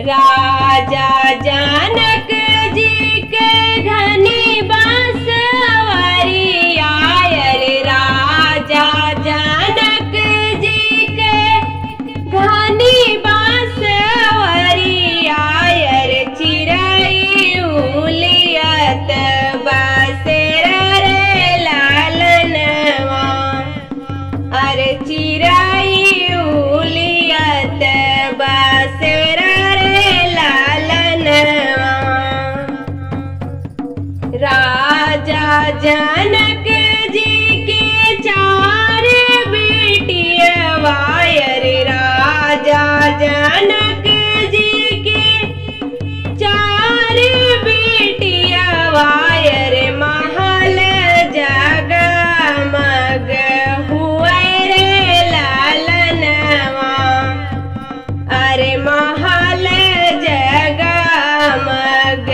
राजा जनक जी के घनी बांसुरी आयल। राजा जनक जी के घनी बांसुरी आयल। चिरई उलियत बसेर रे लालनवा। अरे चिरई उलियत बसेर राजा जनक जी के चार बेटियाँ वायर। राजा जनक जी के चार बेटियाँ वायर। महल जगमग हुए रे लालनवा। अरे महल जगमग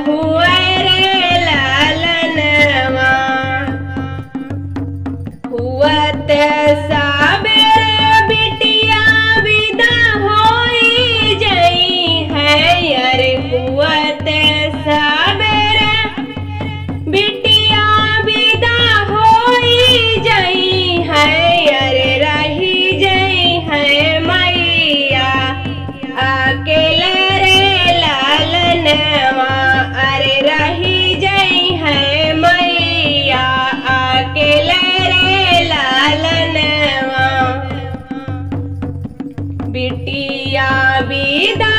हुए हुअत साबेर बिटिया विदा होई जई है। अरे हुअत साबेर बिटिया विदा होई जई है। अरे रही जई है मैया अकेले रे लालनवा। अरे रही जई है मैया अकेले बिटिया विदा